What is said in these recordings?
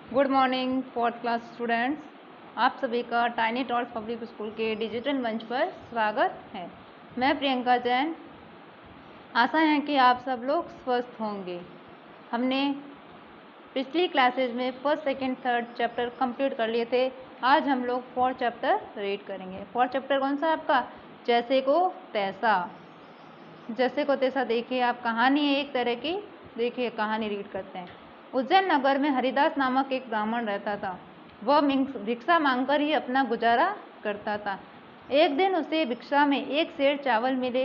Good morning fourth class students. आप सभी का टाइनी टॉट्स पब्लिक स्कूल के डिजिटल मंच पर स्वागत है। मैं प्रियंका जैन। आशा है कि आप सब लोग स्वस्थ होंगे। हमने पिछली क्लासेज में first second third chapter complete कर लिए थे। आज हम लोग फोर्थ चैप्टर रीड करेंगे। फोर्थ चैप्टर कौन सा है आपका? जैसे को तैसा। जैसे को तैसा देखिए आप, कहानी है एक तरह की। देखिए कहानी रीड करते हैं। उज्जैन नगर में हरिदास नामक एक ब्राह्मण रहता था। वह भिक्षा मांगकर ही अपना गुजारा करता था। एक दिन उसे भिक्षा में एक सेर चावल मिले।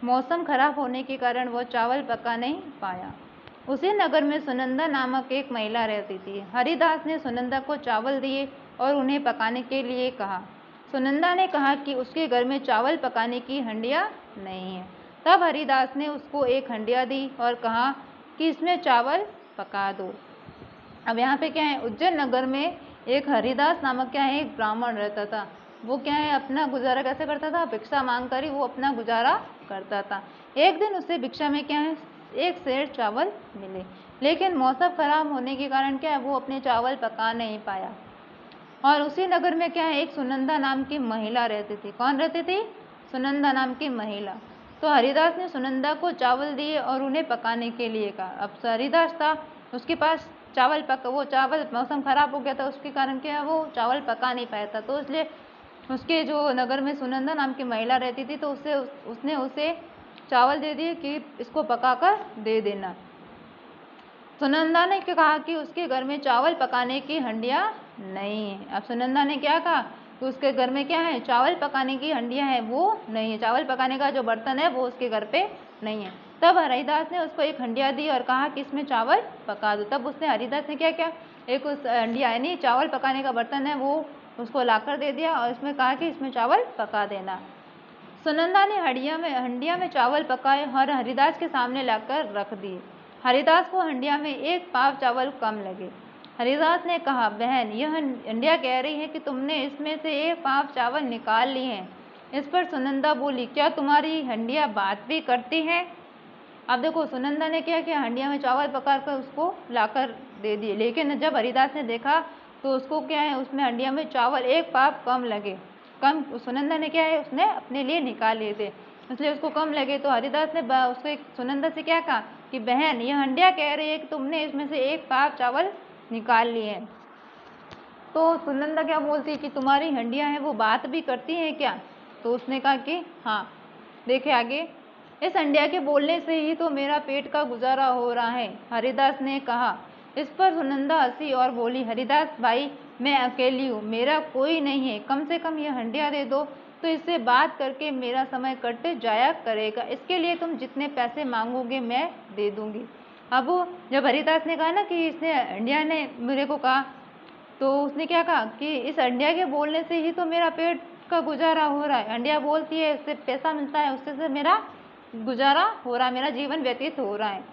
मौसम खराब होने के कारण वह चावल पका नहीं पाया। उसी नगर में सुनंदा नामक एक महिला रहती थी। हरिदास ने सुनंदा को चावल दिए और उन्हें पकाने के लिए कहा। सुनंदा ने कहा कि उसके घर में चावल पकाने की हंडिया नहीं है। तब हरिदास ने उसको एक हंडिया दी और कहा कि इसमें चावल पका दो। अब यहाँ पे क्या है, उज्जैन नगर में एक हरिदास नामक क्या है, एक ब्राह्मण रहता था। वो क्या है, अपना गुजारा कैसे करता था? भिक्षा मांग कर ही वो अपना गुजारा करता था। एक दिन उसे भिक्षा में क्या है, एक सेर चावल मिले, लेकिन मौसम खराब होने के कारण क्या है, वो अपने चावल पका नहीं पाया। और उसी नगर में क्या है, एक सुनंदा नाम की महिला रहती थी। कौन रहती थी? सुनंदा नाम की महिला। तो हरिदास ने सुनंदा को चावल दिए और उन्हें पकाने के लिए कहा। अब हरिदास था, उसके पास वो चावल मौसम खराब हो गया था, उसके कारण क्या है, वो चावल पका नहीं पाया था। तो इसलिए उसके जो नगर में सुनंदा नाम की महिला रहती थी, तो उसने उसे चावल दे दिए कि इसको पकाकर दे देना। सुनंदा ने कहा कि उसके घर में चावल पकाने की हंडिया नहीं है। अब सुनंदा ने क्या कहा कि उसके घर में क्या है, चावल पकाने की हंडिया है, वो नहीं है। चावल पकाने का जो बर्तन है वो उसके घर पे नहीं है। तब हरिदास ने उसको एक हंडिया दी और कहा कि इसमें चावल पका दो। तब उसने हरिदास ने क्या किया, एक उस हंडिया यानी चावल पकाने का बर्तन है वो उसको लाकर दे दिया और इसमें कहा कि इसमें चावल पका देना। सुनंदा ने हंडिया में चावल पकाए और हरिदास के सामने लाकर रख दिए। हरिदास को हंडिया में एक पाव चावल कम लगे। हरिदास ने कहा, बहन, यह हंडिया कह रही है कि तुमने इसमें से एक पाव चावल निकाल लिए हैं। इस पर सुनंदा बोली, क्या तुम्हारी हंडिया बात भी करती है? अब देखो, सुनंदा ने क्या किया, हंडिया में चावल पकाकर उसको लाकर दे दिए, लेकिन जब हरिदास ने देखा तो उसको क्या है, उसमें हंडिया में चावल एक पाव कम लगे। सुनंदा ने क्या है, उसने अपने लिए निकाल लिए थे, इसलिए उसको कम लगे। तो हरिदास ने उसको सुनंदा से क्या कहा कि बहन, यह हंडिया कह रही है कि तुमने इसमें से एक पाव चावल निकाल लिए हैं। तो सुनंदा क्या बोलती है कि तुम्हारी हंडिया है वो बात भी करती है क्या? तो उसने कहा कि हाँ। देखे आगे, इस हंडिया के बोलने से ही तो मेरा पेट का गुजारा हो रहा है, हरिदास ने कहा। इस पर सुनंदा हंसी और बोली, हरिदास भाई, मैं अकेली हूँ, मेरा कोई नहीं है, कम से कम यह हंडिया दे दो तो इससे बात करके मेरा समय कट जाया करेगा। इसके लिए तुम जितने पैसे मांगोगे मैं दे दूंगी। अब जब हरिदास ने कहा ना कि इसने हंडिया ने मेरे को कहा, तो उसने क्या कहा कि इस हंडिया के बोलने से ही तो मेरा पेट का गुजारा हो रहा है। हंडिया बोलती है, उससे पैसा मिलता है, उससे से मेरा गुजारा हो रहा है, मेरा जीवन व्यतीत हो रहा है।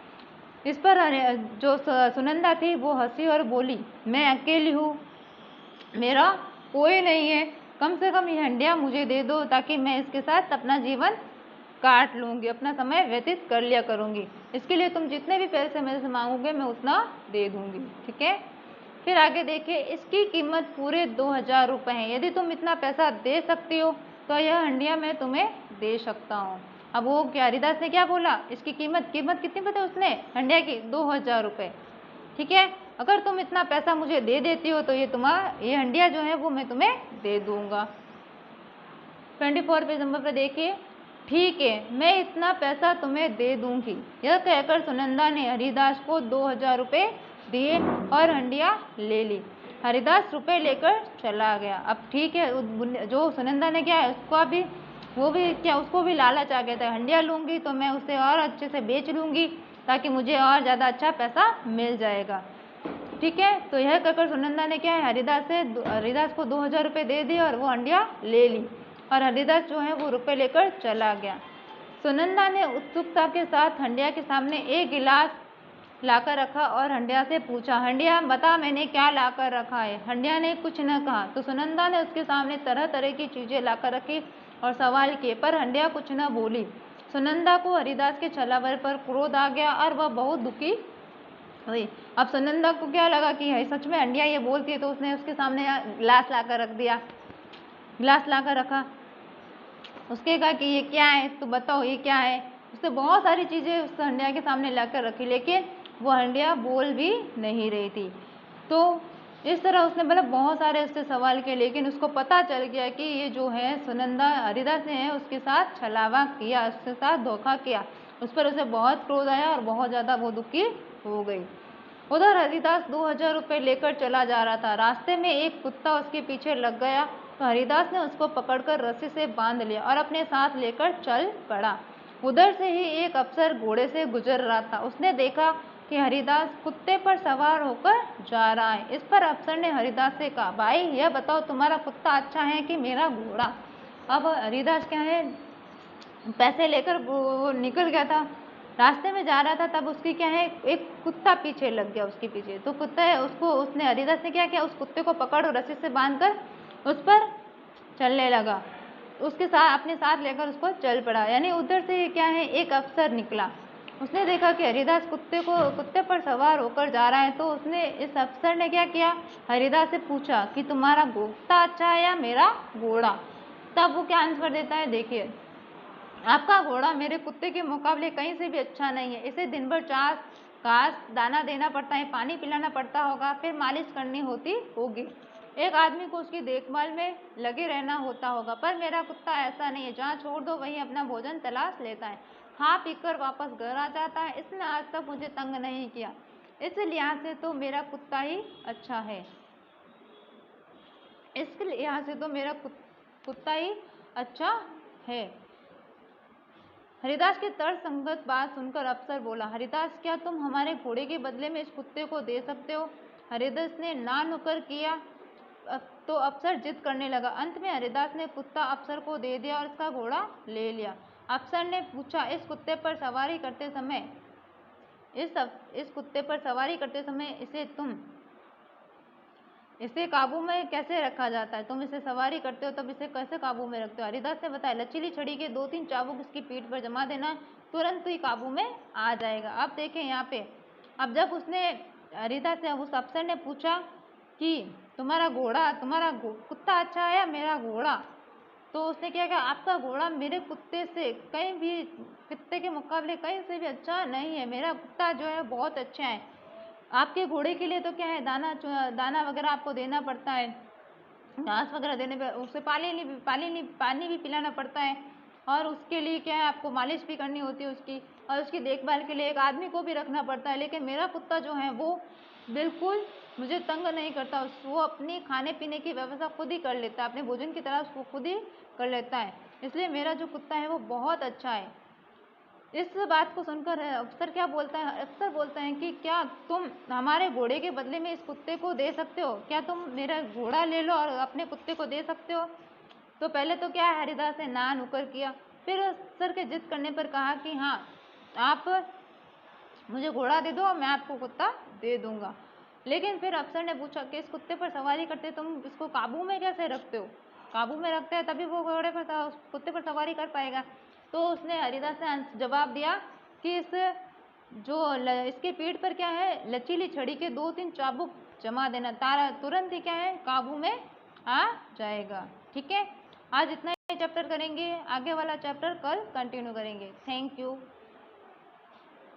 इस पर जो सुनंदा थी वो हंसी और बोली, मैं अकेली हूँ, मेरा कोई नहीं है, कम से कम ये हंडिया मुझे दे दो ताकि मैं इसके साथ अपना जीवन काट लूँगी, अपना समय व्यतीत कर लिया करूँगी। इसके लिए तुम जितने भी पैसे मेरे से मांगोगे मैं उतना दे दूँगी, ठीक है। फिर आगे देखिए, इसकी कीमत पूरे 2000 रुपये है। यदि तुम इतना पैसा दे सकती हो तो यह हंडिया मैं तुम्हें दे सकता हूँ। अब वो क्या, हरिदास ने क्या बोला, इसकी कीमत कितनी पता उसने हंडिया की? 2000 रुपये, ठीक है। अगर तुम इतना पैसा मुझे दे देती हो तो ये हंडिया जो है वो मैं तुम्हें दे दूंगा। 24 पेज नंबर पर देखिए, ठीक है, मैं इतना पैसा तुम्हें दे दूंगी। यह कहकर सुनंदा ने हरिदास को 2000 रुपये दिए और हंडिया ले ली। हरिदास रुपए लेकर चला गया। अब ठीक है, जो सुनंदा ने क्या है, उसको भी लालच आ गया था, हंडिया लूंगी तो मैं उसे और अच्छे से बेच लूंगी ताकि मुझे और ज़्यादा अच्छा पैसा मिल जाएगा, ठीक है। तो यह कहकर सुनंदा ने क्या है, हरिदास को 2000 रुपये दे दिए और वो हंडिया ले ली और हरिदास जो है वो रुपए लेकर चला गया। सुनंदा ने उत्सुकता के साथ हंडिया के सामने एक गिलास लाकर रखा और हंडिया से पूछा, हंडिया बता मैंने क्या लाकर रखा है? हंडिया ने कुछ न कहा। तो सुनंदा ने उसके सामने तरह तरह की चीजें लाकर रखी और सवाल किए, पर हंडिया कुछ न बोली। सुनंदा को हरिदास के छलावर पर क्रोध आ गया और वह बहुत दुखी वही। अब सुनंदा को क्या लगा कि है सच में हंडिया ये बोलती है, तो उसने उसके सामने गिलास लाकर रख दिया, गिलास लाकर रखा। उसके कहा कि ये क्या है, तो बताओ ये क्या है। उसने बहुत सारी चीज़ें उस हंडिया के सामने लाकर रखी, लेकिन वो हंडिया बोल भी नहीं रही थी। तो इस तरह उसने मतलब बहुत सारे उससे सवाल किए, लेकिन उसको पता चल गया कि ये जो है सुनंदा हरिदास ने है उसके साथ छलावा किया, उसके साथ धोखा किया। उस पर उसे बहुत क्रोध आया और बहुत ज़्यादा वो दुखी हो गई। उधर हरिदास 2000 रुपये लेकर चला जा रहा था। रास्ते में एक कुत्ता उसके पीछे लग गया, तो हरिदास ने उसको पकड़कर रस्सी से बांध लिया और अपने साथ लेकर चल पड़ा। उधर से ही एक अफसर घोड़े से गुजर रहा था। उसने देखा कि हरिदास कुत्ते पर सवार होकर जा रहा है। इस पर अफसर ने हरिदास से कहा, भाई यह बताओ तुम्हारा कुत्ता अच्छा है कि मेरा घोड़ा। अब हरिदास क्या है, पैसे लेकर वो निकल गया था, रास्ते में जा रहा था, तब उसकी क्या है एक कुत्ता पीछे लग गया उसके पीछे। तो कुत्ता है उसको, उसने हरिदास ने क्या किया, उस कुत्ते को पकड़ और रस्सी से बांधकर उस पर चलने लगा, उसके साथ अपने साथ लेकर उसको चल पड़ा। यानी उधर से क्या है एक अफसर निकला, उसने देखा कि हरिदास कुत्ते पर सवार होकर जा रहा है। तो उसने इस अफसर ने क्या किया, हरिदास से पूछा कि तुम्हारा कुत्ता अच्छा है या मेरा घोड़ा। तब वो क्या आंसर देता है, देखिए, आपका घोड़ा मेरे कुत्ते के मुकाबले कहीं से भी अच्छा नहीं है। इसे दिन भर घास दाना देना पड़ता है, पानी पिलाना पड़ता होगा, फिर मालिश करनी होती होगी, एक आदमी को उसकी देखभाल में लगे रहना होता होगा। पर मेरा कुत्ता ऐसा नहीं है, जहाँ छोड़ दो वहीं अपना भोजन तलाश लेता है, खा पीकर वापस घर आ जाता है। इसने आज तक मुझे तंग नहीं किया। इस लिहाज से तो मेरा कुत्ता ही अच्छा है, इसके लिहाज से तो मेरा कुत्ता ही अच्छा है। हरिदास की तर्कसंगत बात सुनकर अफसर बोला, हरिदास क्या तुम हमारे घोड़े के बदले में इस कुत्ते को दे सकते हो। हरिदास ने ना नुकर किया। तो अफसर जिद करने लगा। अंत में हरिदास ने कुत्ता अफसर को दे दिया और इसका घोड़ा ले लिया। अफसर ने पूछा, इस कुत्ते पर सवारी करते समय इसे काबू में कैसे रखा जाता है, तुम इसे सवारी करते हो तब इसे कैसे काबू में रखते हो। हरिदास ने बताया, लचीली छड़ी के 2-3 चाबुक इसकी पीठ पर जमा देना, तुरंत ही काबू में आ जाएगा। अब देखें यहाँ पे, अब जब उसने हरिदास से उस अफसर ने पूछा कि तुम्हारा कुत्ता अच्छा है या मेरा घोड़ा, तो उसने क्या कहा, आपका घोड़ा मेरे कुत्ते के मुकाबले कहीं से भी अच्छा नहीं है, मेरा कुत्ता जो है बहुत अच्छा है। आपके घोड़े के लिए तो क्या है, दाना वगैरह आपको देना पड़ता है, घास वगैरह देने पर, उसे पानी भी पिलाना पड़ता है, और उसके लिए क्या है आपको मालिश भी करनी होती है उसकी, और उसकी देखभाल के लिए एक आदमी को भी रखना पड़ता है। लेकिन मेरा कुत्ता जो है वो बिल्कुल मुझे तंग नहीं करता, वो अपनी खाने पीने की व्यवस्था खुद ही कर लेता है, अपने भोजन की तरह उसको खुद ही कर लेता है, इसलिए मेरा जो कुत्ता है वो बहुत अच्छा है। इस बात को सुनकर अफसर क्या बोलता है, अफसर बोलता है कि क्या तुम हमारे घोड़े के बदले में इस कुत्ते को दे सकते हो, क्या तुम मेरा घोड़ा ले लो और अपने कुत्ते को दे सकते हो। तो पहले तो क्या है, हरिदास ने ना नुकर किया, फिर अफसर के जिद करने पर कहा कि हाँ, आप मुझे घोड़ा दे दो और मैं आपको कुत्ता दे दूंगा। लेकिन फिर अफसर ने पूछा कि इस कुत्ते पर सवारी करते तुम इसको काबू में कैसे रखते हो, काबू में रखते हैं तभी वो कुत्ते पर सवारी कर पाएगा। तो उसने हरिदास ने जवाब दिया कि इसके पीठ पर क्या है, लचीली छड़ी के 2-3 चाबुक जमा देना, तारा तुरंत ही क्या है काबू में आ जाएगा। ठीक है, आज इतना ही चैप्टर करेंगे, आगे वाला चैप्टर कल कंटिन्यू करेंगे। Thank you.